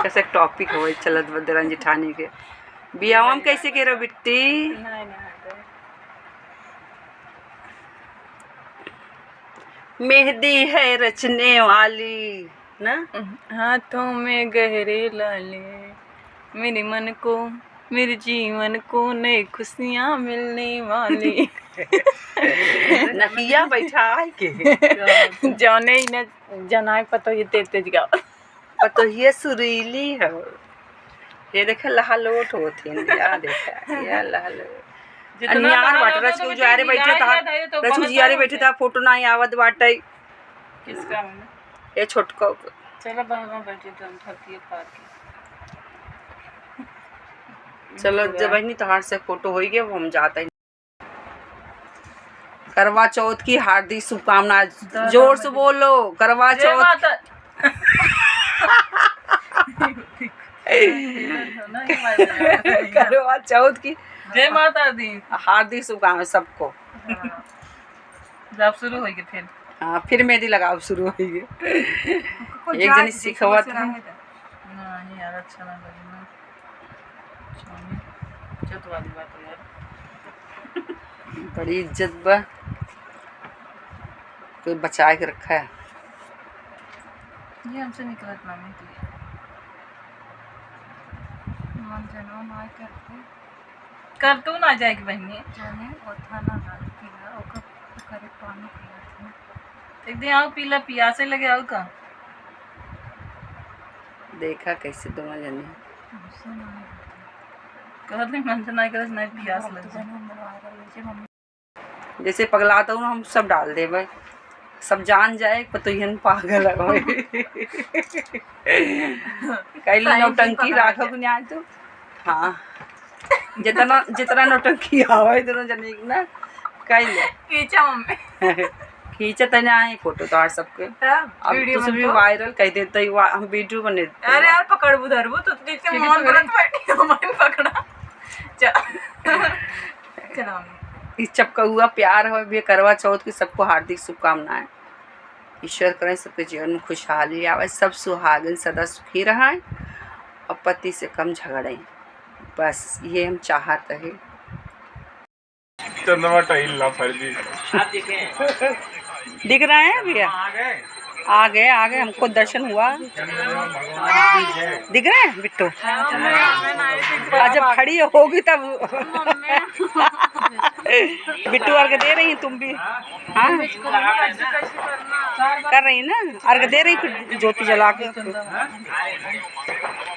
कैसे टॉपिक हो चलत बदरन जेठानी के बियाह हम कैसे के रहो बिट्टी। मेहंदी है रचने वाली ना, हाथों में गहरे लाले, मेरे मन को मेरे जीवन को नई खुशियाँ मिलने वाली। नकिया बैठा के जाने ही न जनाए पतो ये तेज तेज गा पतो ये सुरीली है। ये देखे लहलोट होती है या देखा ये लहलोट अनियार बाट रच को जारे बैठे था रच को जारे बैठे था फोटो ना आवत बाटे किसका ये छोटको चलो बाहर बैठे तो हम थकिए पार के चलो जब नहीं तहार से फोटो हो गया वो हम जाते हैं। करवा चौथ की हार्दिक शुभकामनाएं जोर से बोलो करवा चौथ। करवा चौथ की जय माता दी हार्दिक शुभकामनाएं सबको। जब शुरू होगी फिर हाँ फिर मेहंदी लगाओ शुरू होगी। एक जनी सिखवत है नहीं यार अच्छा ना लगे ना चौथ वाली बात है यार। बड़ी इज्जत बा कोई बचा के रखा है। ये हमसे निकलत ना नहीं थी मन जनो ना करते कर तू ना जाएगी बहनी जाने और थाना ना पीला ओकर करे पानी पिया एक दिन आओ पीला पियासे लगे आओ का देखा कैसे दोनों जने कहत नहीं मन से नहीं करस नहीं पियास लगे जैसे पगलाता हूँ हम सब डाल दे भाई सब जान जाए तो यहन पागल है कई नौटंकी राखो बुनियाद तो हाँ जितना जितना नौटंकी आवे दोनों जने ना कई ले खींचा मम्मी खींचे तने आए फोटो तो सबके अब तो सब वायरल कह देते हम वीडियो बने। अरे यार पकड़ उधर वो तो जिसके मन करत बैठी हो मन पकड़ा चलो इस चपका हुआ प्यार हो भी करवा चौथ की सबको हार्दिक शुभकामनाएं। ईश्वर करें सबके जीवन में खुशहाली आवे सब सुहागन सदा सुखी रहें और पति से कम झगड़ें बस ये हम चाहते हैं। दिख रहे हैं भैया आ गए हमको दर्शन हुआ दिख रहे हैं बिट्टू जब खड़ी होगी तब बिट्टू अर्घ दे रही तुम भी हाँ कर रही ना अर्घ दे रही फिर ज्योति जला के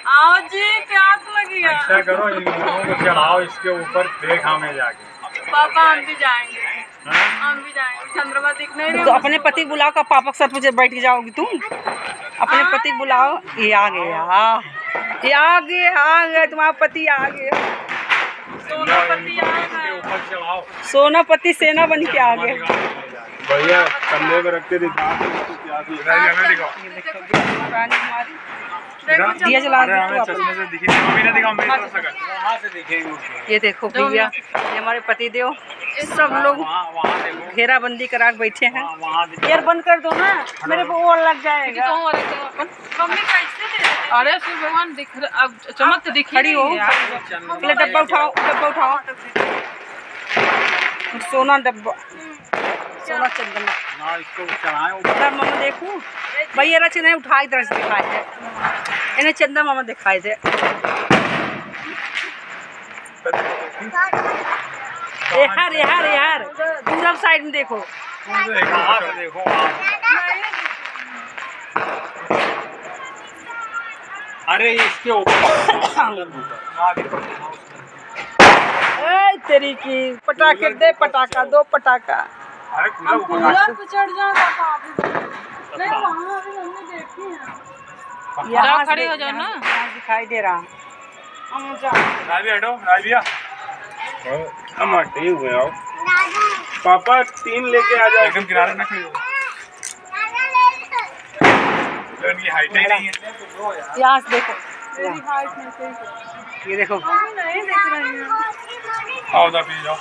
आओ जी प्यास लगी है ऐसा करो इन लोगों को चढ़ाओ इसके ऊपर देख हमें जाके पापा हम भी जाएंगे हम भी जाएंगे चंद्रमा दिखने तो अपने पति बुलाओ का पापा सर पे बैठ के जाओगी तुम अपने पति बुलाओ ये आ गया तुम्हारा पति आ गया सोनापति आ गए सोनापति सेना बन के आ गए भैया कंधे पे रख के दिखा दिया जला ये देखो भैया ये हमारे पति देव सब लोग घेराबंदी करा के बैठे हैं। यार बंद कर दो ना मेरे को और लग जाएगा। मम्मी कैसे अरे सूर्य भगवान दिख अब चमक तो दिख खड़ी हो पहले डब्बा उठाओ सोना डब्बा सोना चंदन मामा देखो भैया रच नहीं उठाई तरह से दिखाए थे इन्हें चंदा मामा दिखाए थे यार पूरब साइड में देखो अरे इसके ऊपर तेरी की पटाखे दे पटाखा दो पटाखा अरे कूलर पे चढ़ जाएगा नहीं वहां अभी हमने देखी है यहाँ खड़े हो जाओ ना दिखाई दे रहा राबिया हटो राबिया हम हटे हुए आओ पापा 3 लेके आ जाओ एकदम किनारे ना खड़े हो इनकी हाइट ही नहीं है यहाँ से देखो मेरी हाइट में से ये देखो नहीं देख रही हूं आओ दा पी जाओ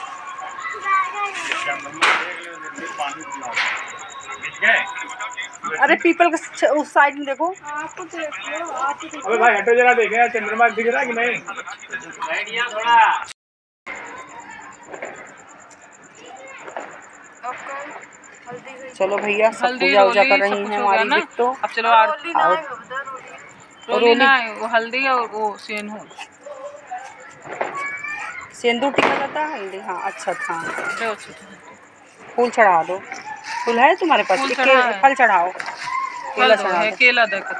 पानी पिलाओ अरे पीपल के उस साइड में देखो। अबे भाई हटो जरा, देखें यार चंद्रमा दिख रहा है कि नहीं। चलो भैया, सब हल्दी पूजा वूजा कर रोली सब रही कुछ हैं हो गया हमारी ना। बिट्टो। अब चलो आरती रोली ना है, वो हल्दी और वो सेंदूर सिंदूर टिका जाता है, हल्दी। हाँ अच्छा था। दो छोटे फूल चढ़ा दो। फूल है तुम्हारे पास? फूल एक चढ़ा है। फल चढ़ाओ, केला फल दो चढ़ा है, दो। केला दे कर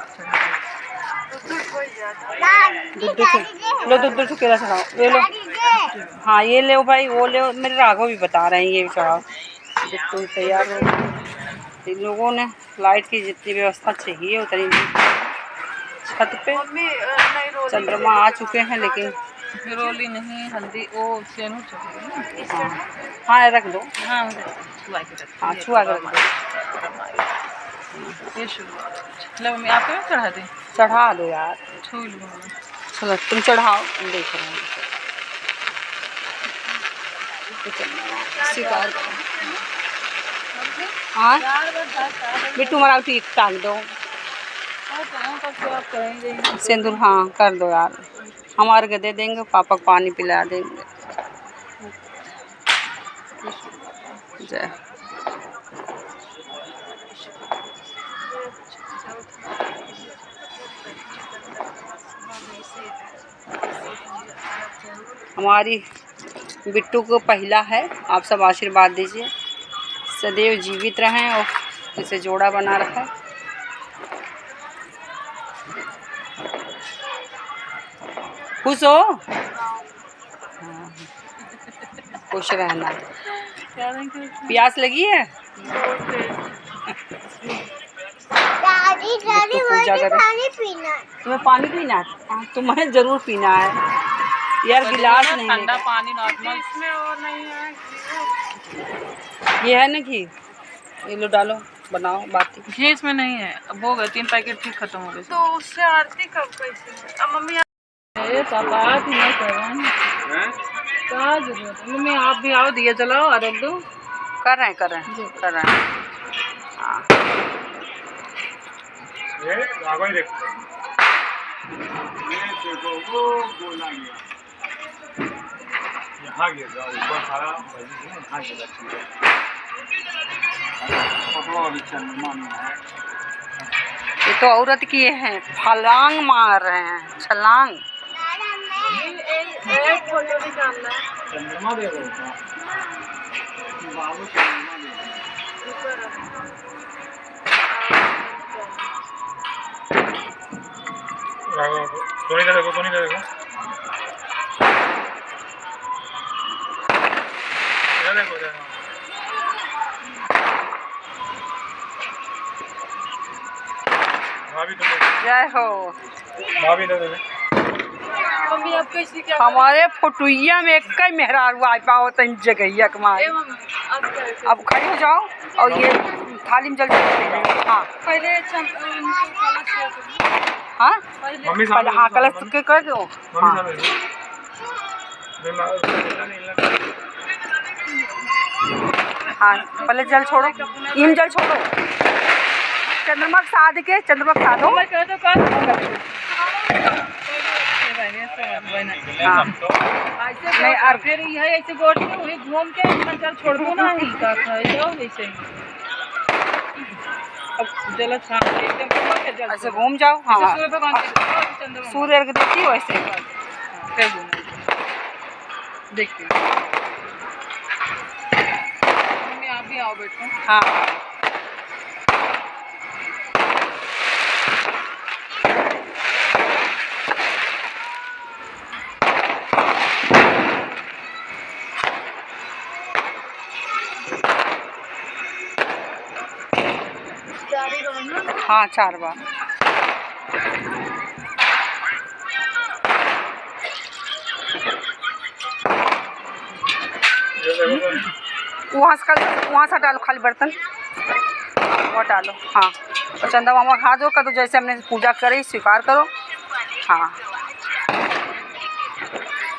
दूध दूध केला चढ़ाओ, ये लो। हाँ ये ले भाई, वो ले। मेरे राघव भी बता रहे हैं ये भी चढ़ाओ। बिट्टू तैयार हो। इन लोगों ने लाइट की जितनी व्यवस्था चाहिए उतनी छत पे। चंद्रमा आ चुके हैं लेकिन रोली नहीं, हल्दी वो सेंदूर चढ़ेगा ना। हाँ रख दो। हाँ छुआ के रख। हाँ छुआ के रख दो। ये शुरुआत लो मम्मी, आपके में चढ़ा दें? चढ़ा दो यार। छू लो। चलो तुम चढ़ाओ, हम देख रहे हैं। स्वीकार करो। हाँ बिट्टू मरा ठीक टांग दो सिंदूर। हाँ कर दो यार, हमारे को दे देंगे, पापा को पानी पिला देंगे। जय। हमारी बिट्टू को पहला है, आप सब आशीर्वाद दीजिए, सदैव जीवित रहें और इसे जोड़ा बना रखा। खुश हो? हाँ। खुश रहना। प्यास लगी है? दादी पूजा करो। पानी पीना है। तुम्हें पानी पीना है? हाँ, तुम्हें जरूर पीना है यार, गिलास नहीं ठंडा पानी नॉर्मल इसमें और नहीं है। ये है ना घी, ये लो डालो, बनाओ बाती। घी इसमें नहीं है, अब हो गए 3 पैकेट ठीक खत्म हो गए। तो उससे आरती कब कैसे? अब मम्मी अरे पापा आरती नहीं कर रहे हैं, क्या जरूरत है? मम्मी आप भी आओ, दिया जलाओ और रख दो। कर रहे हैं। हाँ ये राघव देखो, ये देखो वो बोला गया यहाँ गिर रहा ऊपर सारा यहाँ गिर रहा। ये तो औरत की है, फलांग मार रहे हैं, छलांग। एक फोटो निकालना है। चंद्रमा देखो बाबू, चंद्रमा देखो। सोनी देखो जय हो। मम्मी अब कैसे क्या हमारे फोटुइया में एक कई मेहरारू आ पाओ तन जगहिया कमाल। अब खड़े हो जाओ और ये थाली में जल जाए। हाँ पहले हाँ पहले हाँ कलश के कर दो। हाँ पहले जल छोड़ो, इम जल छोड़ो, चंद्रमा साध के चंद्रमा साधो। हाँ नहीं और फिर यही ऐसे गोटी में वही घूम के जल छोड़ दो ना, ही का जाओ वैसे अब जल एकदम ऐसे घूम जाओ। हाँ सूर्य सूर्य को देखती हो ऐसे फिर घूम देखिए। मम्मी आप भी आओ बेटो। हाँ हाँ 4 बार। वहाँ से डालो खाली बर्तन, वो डालो। हाँ और चंदा मामा खा दो कर दो, जैसे हमने पूजा करी स्वीकार करो। हाँ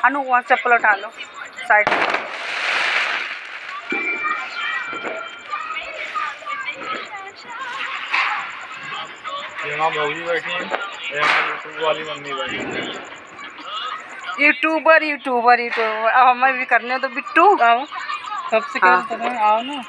अनु वहाँ चप्पल उठा लो साइड में। यहाँ भौजी बैठी है, यहाँ यूट्यूब वाली मम्मी बैठी है। यूट्यूबर अब हमें भी करने हो तो बिट्टू आओ सबसे क्या करें, आओ ना।